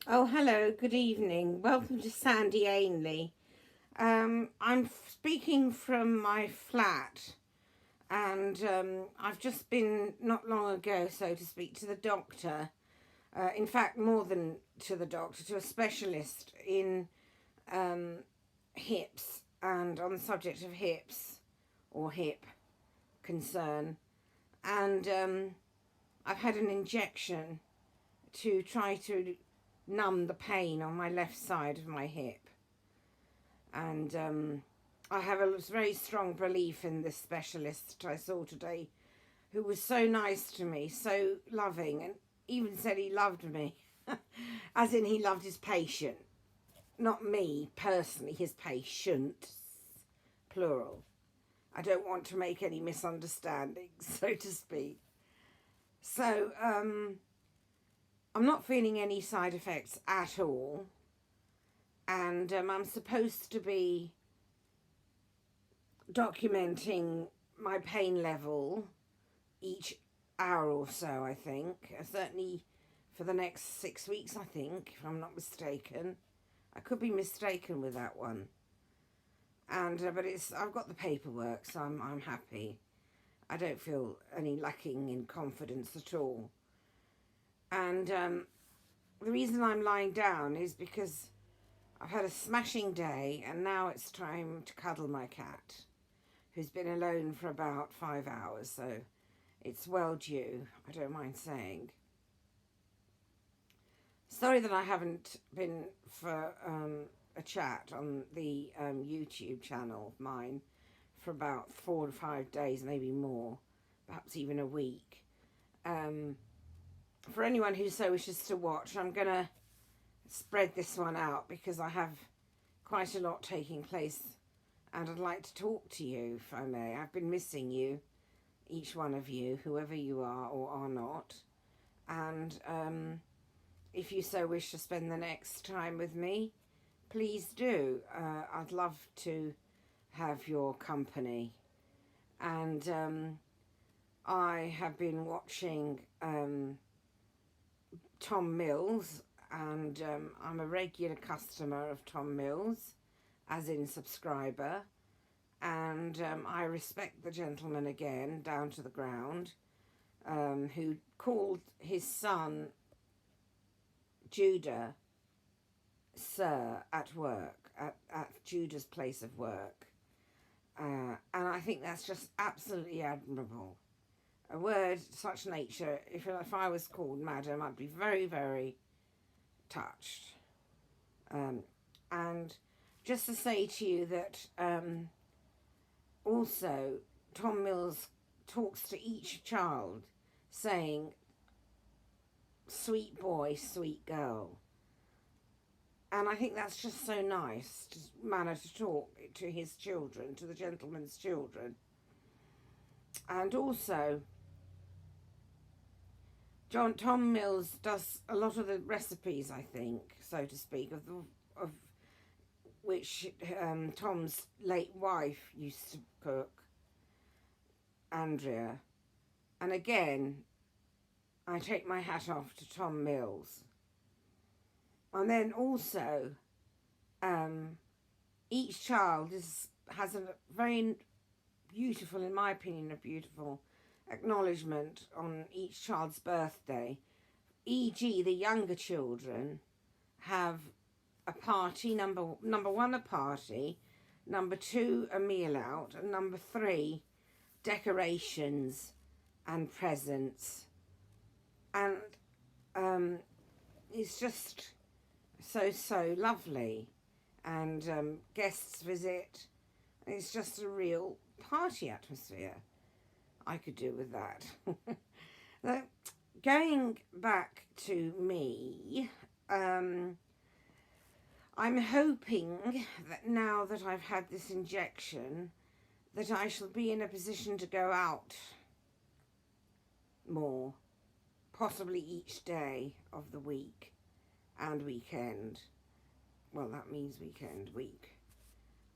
Oh, hello, good evening. Welcome to Sandy Ainley. I'm speaking from my flat, and I've just been not long ago, so to speak, to the doctor. In fact, more than to the doctor, to a specialist in um, hips and on the subject of hips or hip concern. And I've had an injection to try to numb the pain on my left side of my hip. And I have a very strong belief in this specialist I saw today, who was so nice to me, so loving, and even said he loved me, as in he loved his patient, not me personally, his patients, plural. I don't want to make any misunderstandings, so to speak. So I'm not feeling any side effects at all, and I'm supposed to be documenting my pain level each hour or so, I think. Certainly for the next 6 weeks, I think, if I'm not mistaken. I could be mistaken with that one. And but I've got the paperwork, so I'm happy. I don't feel any lacking in confidence at all. And the reason I'm lying down is because I've had a smashing day, and now it's time to cuddle my cat, who's been alone for about 5 hours, so it's well due, I don't mind saying. Sorry that I haven't been for a chat on the YouTube channel of mine for about 4 to 5 days, maybe more, perhaps even a week. Um, for anyone who so wishes to watch, I'm going to spread this one out because I have quite a lot taking place and I'd like to talk to you, if I may. I've been missing you, each one of you, whoever you are or are not. And if you so wish to spend the next time with me, please do. I'd love to have your company. And I have been watching Tom Mills, and I'm a regular customer of Tom Mills, as in subscriber. And I respect the gentleman again, down to the ground, who called his son Judah Sir at work, at Judah's place of work. And I think that's just absolutely admirable. A word such nature, if I was called madam, I'd be very, very touched. And just to say to you that also Tom Mills talks to each child saying, sweet boy, sweet girl. And I think that's just so nice, manner to talk to his children, to the gentleman's children. And also, Tom Mills does a lot of the recipes, I think, so to speak, of which Tom's late wife used to cook, Andrea. And again, I take my hat off to Tom Mills. And then also, each child has a very beautiful, in my opinion, a beautiful acknowledgement on each child's birthday. E.g., the younger children have a party, number one, a party, number two, a meal out, and number three, decorations and presents. And it's just so lovely. And guests visit. It's just a real party atmosphere. I could do with that. Now, going back to me, I'm hoping that now that I've had this injection, that I shall be in a position to go out more, possibly each day of the week and weekend. Well, that means week.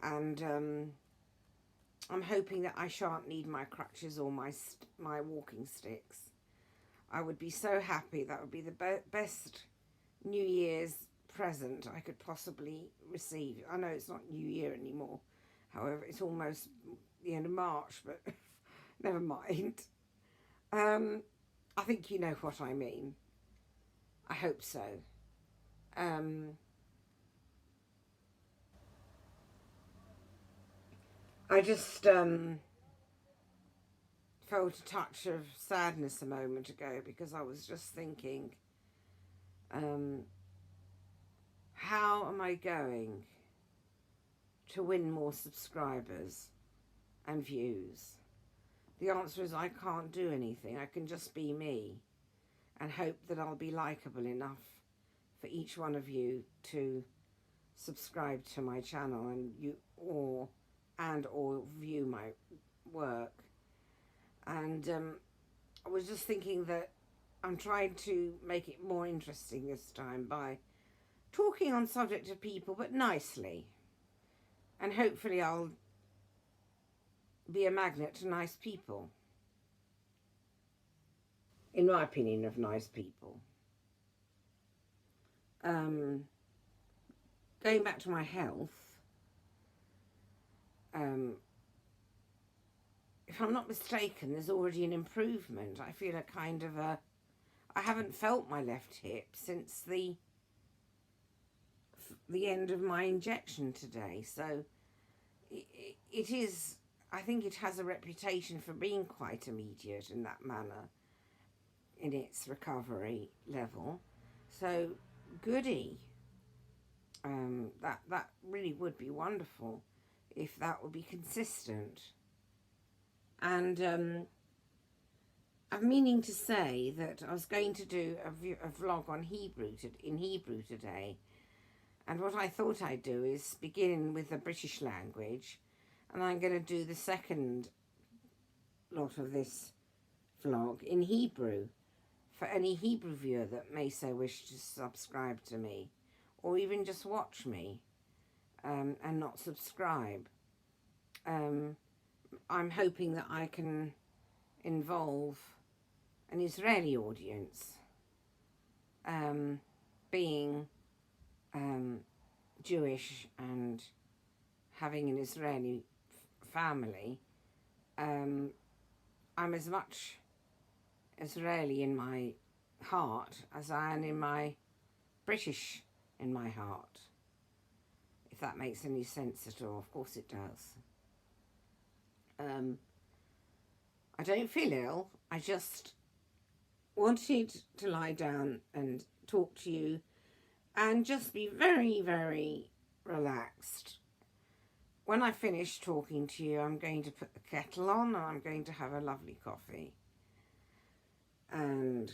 And I'm hoping that I shan't need my crutches or my walking sticks. I would be so happy. That would be the best New Year's present I could possibly receive. I know it's not New Year anymore, however, it's almost the end of March, but never mind. I think you know what I mean. I hope so. I just felt a touch of sadness a moment ago because I was just thinking, how am I going to win more subscribers and views? The answer is I can't do anything. I can just be me and hope that I'll be likable enough for each one of you to subscribe to my channel and or view my work. And I was just thinking that I'm trying to make it more interesting this time by talking on subject of people, but nicely. And hopefully I'll be a magnet to nice people. In my opinion, of nice people. Going back to my health, if I'm not mistaken, there's already an improvement. I feel a kind of a... I haven't felt my left hip since the end of my injection today. So it is... I think it has a reputation for being quite immediate in that manner in its recovery level. So goody. That really would be wonderful if that would be consistent. And I'm meaning to say that I was going to do a vlog on in Hebrew today, and what I thought I'd do is begin with the British language, and I'm going to do the second lot of this vlog in Hebrew for any Hebrew viewer that may so wish to subscribe to me, or even just watch me and not subscribe. I'm hoping that I can involve an Israeli audience, being Jewish and having an Israeli family. I'm as much Israeli in my heart as I am in my British in my heart, if that makes any sense at all. Of course it does. I don't feel ill. I just wanted to lie down and talk to you and just be very, very relaxed. When I finish talking to you, I'm going to put the kettle on and I'm going to have a lovely coffee. And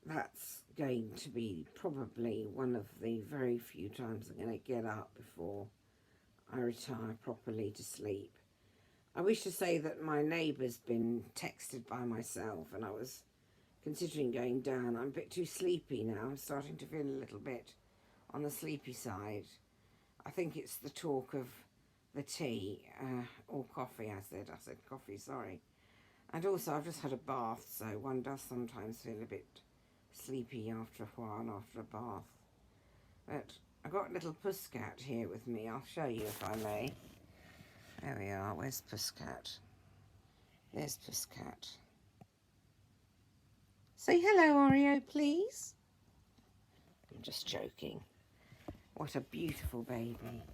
that's going to be probably one of the very few times I'm going to get up before I retire properly to sleep. I wish to say that my neighbour's been texted by myself and I was considering going down. I'm a bit too sleepy now. I'm starting to feel a little bit on the sleepy side. I think it's the talk of the tea, or coffee, I said coffee, sorry. And also I've just had a bath, so one does sometimes feel a bit sleepy after a while after a bath. But I've got a little Pusscat here with me. I'll show you if I may. There we are. Where's Pusscat? There's Pusscat. Say hello, Oreo, please. I'm just joking. What a beautiful baby.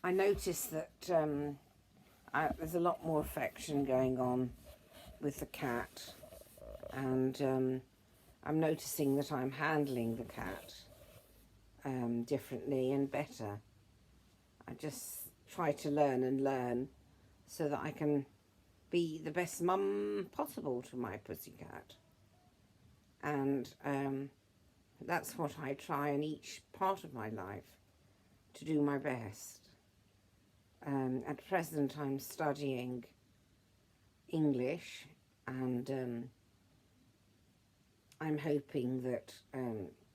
I noticed that there's a lot more affection going on with the cat, and I'm noticing that I'm handling the cat differently and better. I just try to learn so that I can be the best mum possible to my pussycat. And that's what I try in each part of my life, to do my best. At present I'm studying English, and I'm hoping that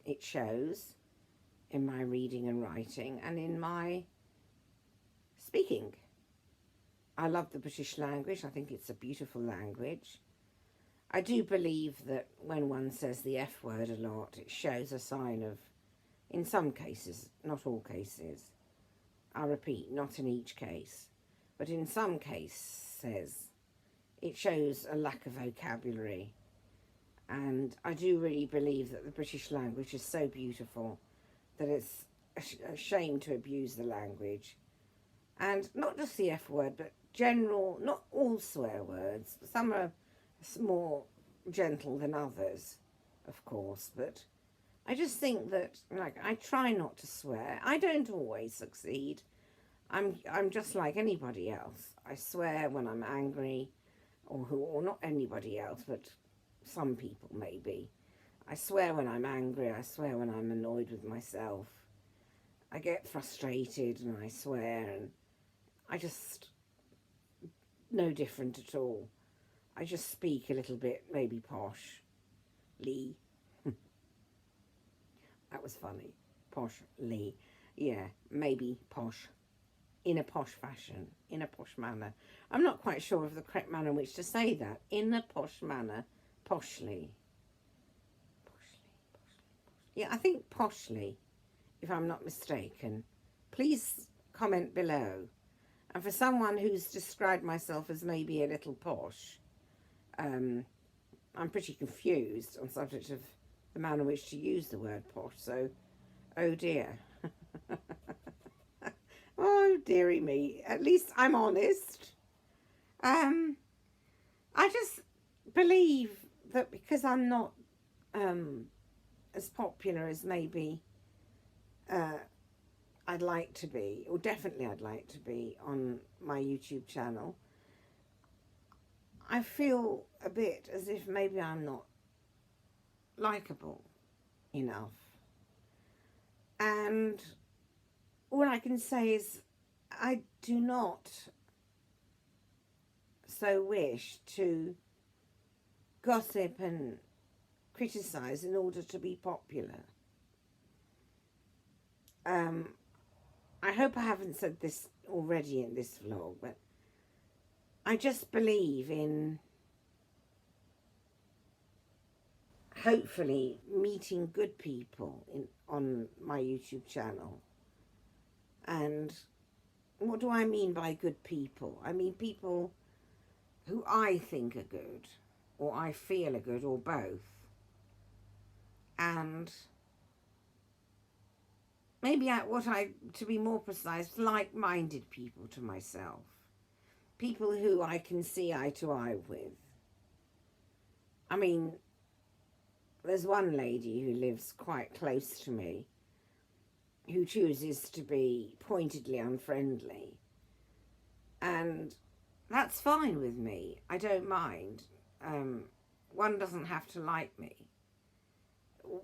it shows in my reading and writing and in my speaking. I love the British language. I think it's a beautiful language. I do believe that when one says the F word a lot, it shows a sign of, in some cases, not all cases, I repeat, not in each case, but in some cases, it shows a lack of vocabulary. And I do really believe that the British language is so beautiful that it's a shame to abuse the language. And not just the F word, but general, not all swear words. Some are more gentle than others, of course, but I just think that, like, I try not to swear. I don't always succeed. I'm just like anybody else. I swear when I'm angry, or not anybody else, but some people maybe. I swear when I'm angry. I swear when I'm annoyed with myself. I get frustrated and I swear, and I just no different at all. I just speak a little bit, maybe posh. Lee. That was funny. Posh Lee. Yeah, maybe posh. In a posh fashion. In a posh manner. I'm not quite sure of the correct manner in which to say that. In a posh manner. Poshly. Yeah, I think poshly, if I'm not mistaken. Please comment below. And for someone who's described myself as maybe a little posh, I'm pretty confused on the subject of the manner in which to use the word posh, so, oh dear. Oh, dearie me. At least I'm honest. I just believe that because I'm not as popular as maybe I'd like to be, or definitely I'd like to be on my YouTube channel, I feel a bit as if maybe I'm not likeable enough. And all I can say is I do not so wish to gossip and criticise in order to be popular. I hope I haven't said this already in this vlog, but I just believe in hopefully meeting good people on my YouTube channel. And what do I mean by good people? I mean people who I think are good, or I feel are good, or both. And maybe to be more precise, like-minded people to myself. People who I can see eye to eye with. I mean, there's one lady who lives quite close to me who chooses to be pointedly unfriendly. And that's fine with me. I don't mind. One doesn't have to like me.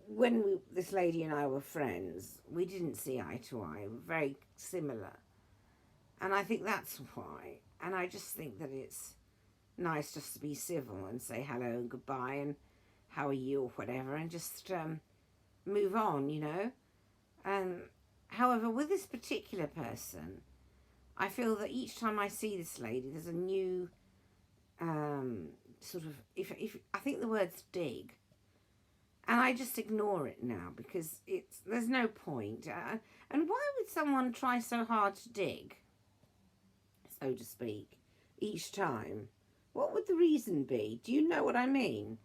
When this lady and I were friends, we didn't see eye to eye. We were very similar. And I think that's why. And I just think that it's nice just to be civil and say hello and goodbye and how are you or whatever, and just move on, you know. However, with this particular person, I feel that each time I see this lady, there's a new sort of, if I think the word's dig. And I just ignore it now because there's no point. And why would someone try so hard to dig, so to speak, each time? What would the reason be? Do you know what I mean?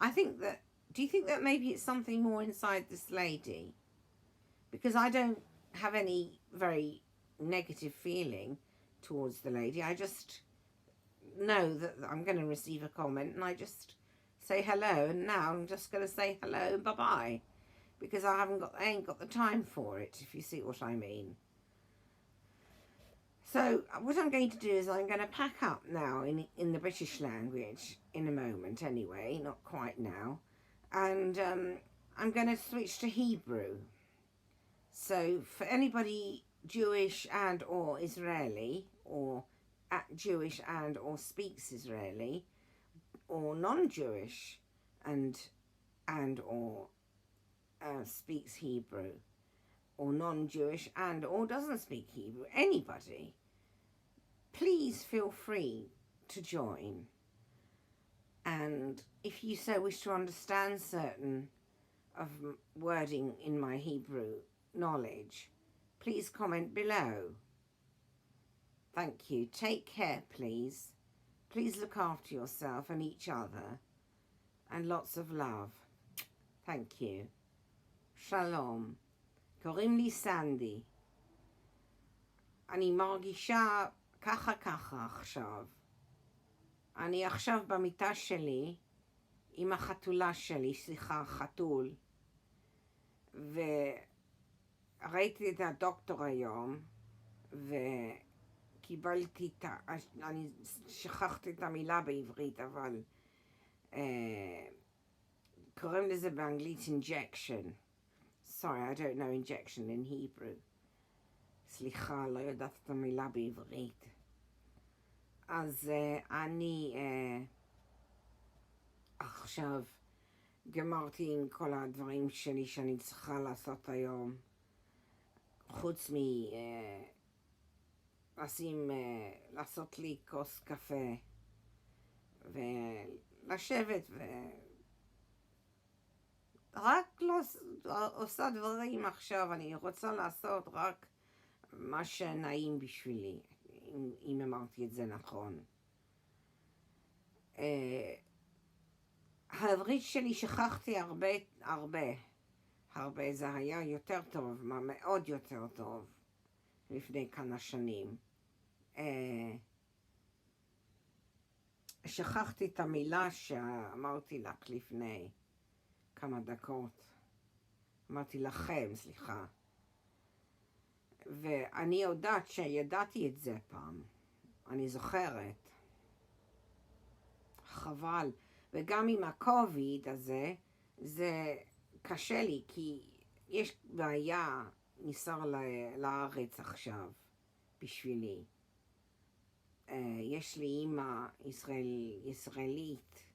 Do you think that maybe it's something more inside this lady? Because I don't have any very negative feeling towards the lady. I just know that I'm going to receive a comment and I just say hello, and now I'm just going to say hello and bye-bye, because I ain't got the time for it, if you see what I mean. So what I'm going to do is I'm going to pack up now in the British language in a moment anyway, not quite now, and I'm going to switch to Hebrew. So for anybody Jewish and or Israeli, or Jewish and or speaks Israeli, or non-Jewish and or speaks Hebrew, or non-Jewish and or doesn't speak Hebrew, anybody, please feel free to join. And if you so wish to understand certain of wording in my Hebrew knowledge, please comment below. Thank you. Take care, please. Please look after yourself and each other. And lots of love. Thank you. Shalom. קוראים לי סנדי. אני מרגישה ככה עכשיו. אני עכשיו במיטה שלי עם החתולה שלי, סליחה, חתול. וראיתי את הדוקטור היום, וקיבלתי אני שכחתי את המילה בעברית, אבל קוראים לזה באנגלית injection. Sorry, I don't know injection in Hebrew. סליחה, לא יודעת את המילה בעברית. אז אני עכשיו גמרתי עם כל הדברים שלי שאני צריכה לעשות היום, חוץ לעשות לי כוס קפה ולשבת רק לא עושה דברים עכשיו. אני רוצה לעשות רק מה שנעים בשבילי, אם אמרתי את זה נכון. העברית שלי שכחתי הרבה. זה היה יותר טוב, מאוד יותר טוב לפני כמה שנים. שכחתי את המילה שאמרתי לך לפני כמה דקות. אמרתי לכם, סליחה. ואני יודעת שידעתי את זה פעם. אני זוכרת. חבל. וגם עם הקוביד הזה, זה קשה לי, כי יש בעיה ניסר לארץ עכשיו, בשבילי. יש לי אימא ישראלית,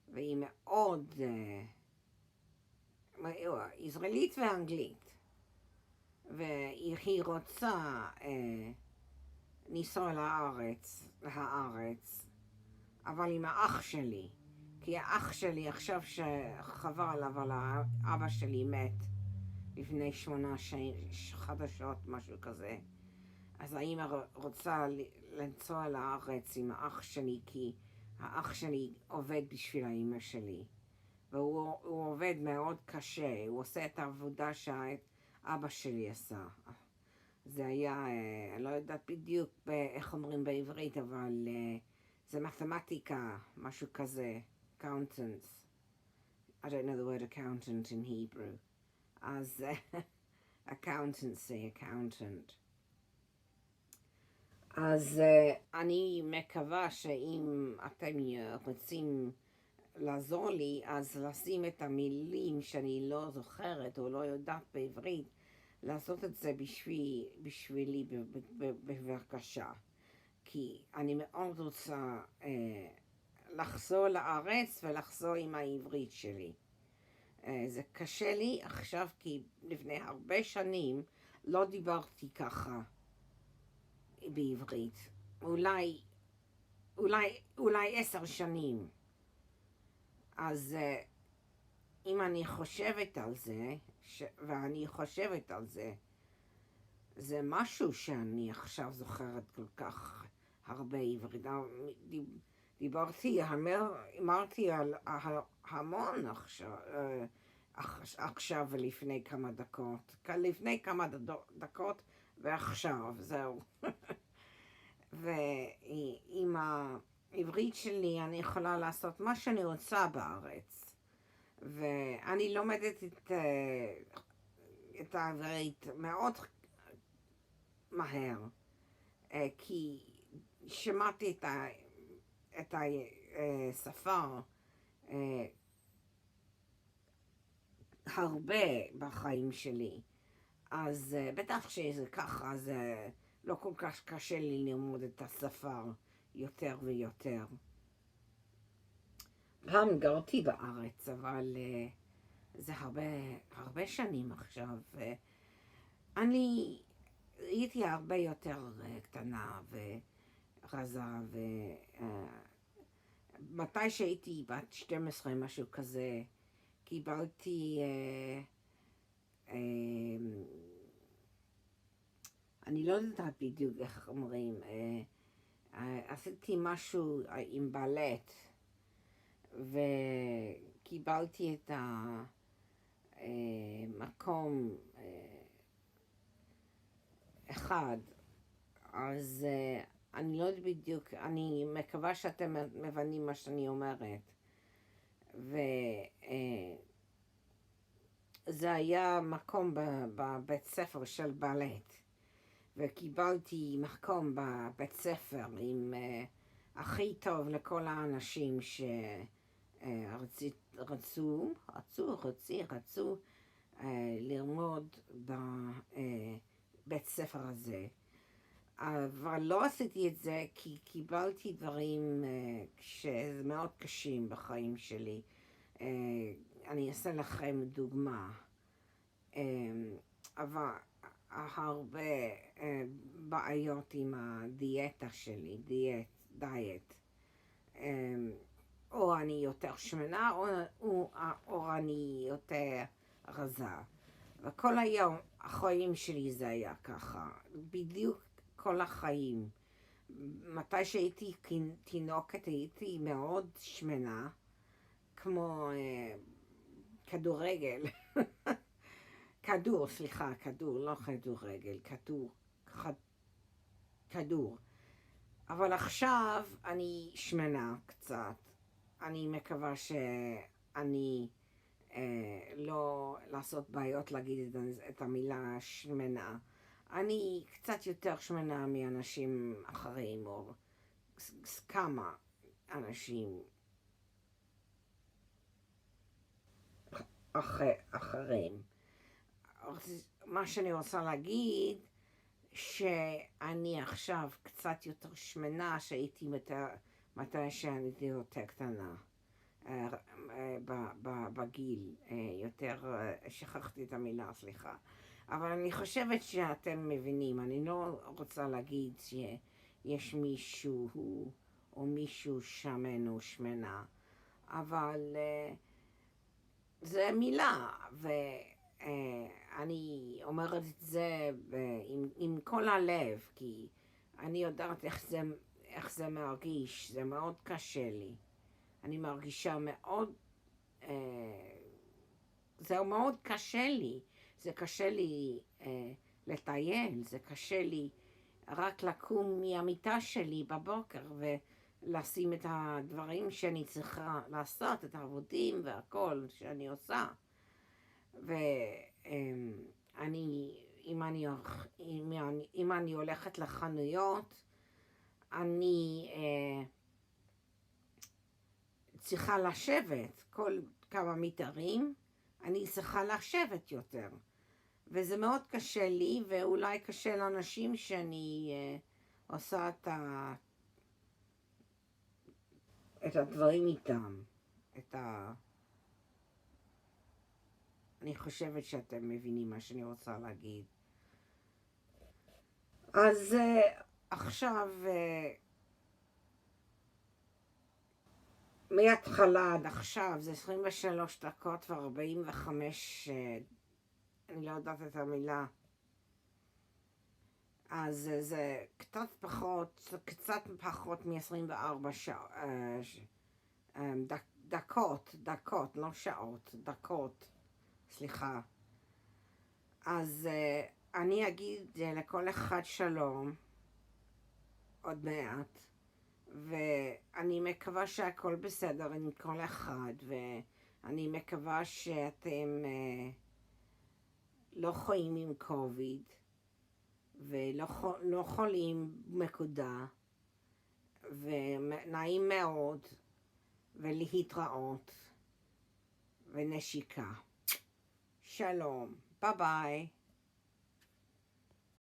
והיא מאוד ישראלית ואנגלית. והיא רוצה ניסוע לארץ, אבל עם האח שלי. כי האח שלי עכשיו שחבר עליו, על האבא שלי מת לפני 8 חדשות, משהו כזה. אז האמא רוצה לנסוע לארץ עם האח שלי, כי האח שלי עובד בשביל האמא שלי. והוא עובד מאוד קשה, הוא עושה את העבודה שהאבא שלי עשה. זה היה, אני לא יודעת בדיוק איך אומרים בעברית, אבל זה מתמטיקה, משהו כזה. Accountants. I don't know the word accountant in Hebrew. As accountancy, accountant. אז אני מקווה שאם אתם רוצים לעזור לי, אז לשים את המילים שאני לא זוכרת או לא יודעת בעברית, לעשות את זה בשבילי בבקשה. כי אני מאוד רוצה לחזור לארץ ולחזור עם העברית שלי. זה קשה לי עכשיו, כי לפני הרבה שנים לא דיברתי ככה בעברית. אולי 10 שנים. אז אם אני חושבת על זה, ואני חושבת על זה, זה משהו שאני עכשיו זוכרת כל כך הרבה עברית. אמרתי על המון עכשיו ולפני כמה דקות. לפני כמה דקות ועכשיו, זהו. ועם העברית שלי אני יכולה לעשות מה שאני רוצה בארץ. ואני לומדת את העברית מאוד מהר, כי שמעתי את השפה הרבה בחיים שלי. אז בטח שזה ככה, זה לא כל כך קשה לי ללמוד את השפה יותר ויותר. פעם גרתי בארץ, אבל זה הרבה שנים עכשיו. אני הייתי הרבה יותר קטנה ורזה מתי שהייתי בת 12, משהו כזה, קיבלתי, אני לא יודעת בדיוק איך אומרים, עשיתי משהו עם בלט, וקיבלתי את המקום אחד, אז אני לא יודעת בדיוק, אני מקווה שאתם מבינים מה שאני אומרת. וזה היה מקום בבית ספר של בלט, וקיבלתי מקום בבית ספר עם הכי טוב לכל האנשים שרצו ללמוד בבית ספר הזה. אבל לא עשיתי את זה כי קיבלתי דברים שזה מאוד קשים בחיים שלי. אני אעשה לכם דוגמה. אבל הרבה בעיות עם הדיאטה שלי, דיאט. או אני יותר שמנה או אני יותר רזה. וכל היום החיים שלי זה היה ככה, בדיוק כל החיים. מתי שהייתי תינוקת הייתי מאוד שמנה, כמו כדורגל. כדור, לא כדורגל, כדור. אבל עכשיו אני שמנה קצת. אני מקווה שאני לא לעשות בעיות להגיד את המילה שמנה. אני קצת יותר שמנה מאנשים אחרים, או כמה אנשים אחרים. מה שאני רוצה להגיד, שאני עכשיו קצת יותר שמנה שהייתי מתי שאני יותר קטנה. בגיל, יותר, שכחתי את המילה, סליחה. אבל אני חושבת שאתם מבינים, אני לא רוצה להגיד שיש מישהו או מישהו שמן או שמנה, אבל זה מילה, ואני אומרת את זה עם כל הלב, כי אני יודעת איך זה מרגיש, זה מאוד קשה לי. אני מרגישה מאוד, זה מאוד קשה לי. זה קשה לי לטייל, זה קשה לי רק לקום מהמיטה שלי בבוקר ולשים את הדברים שאני צריכה לעשות, את העבודים והכל שאני עושה. אם אני הולכת לחנויות, אני צריכה לשבת כל כמה מטרים, אני צריכה לשבת יותר. וזה מאוד קשה לי, ואולי קשה לאנשים שאני עושה את הדברים איתם. אני חושבת שאתם מבינים מה שאני רוצה להגיד. אז עכשיו, מההתחלה עד עכשיו, זה 23 דקות ו45, אני לא יודעת את המילה. אז זה קצת פחות מ-24 דקות, לא שעות, דקות, סליחה. אז אני אגיד לכל אחד שלום, עוד מעט, ואני מקווה שהכל בסדר עם כל אחד, ואני מקווה שאתם לא חיים עם קוביד, ולא חולים נקודה, ונעים מאוד, ולהתראות, ונשיקה. שלום, ביי ביי.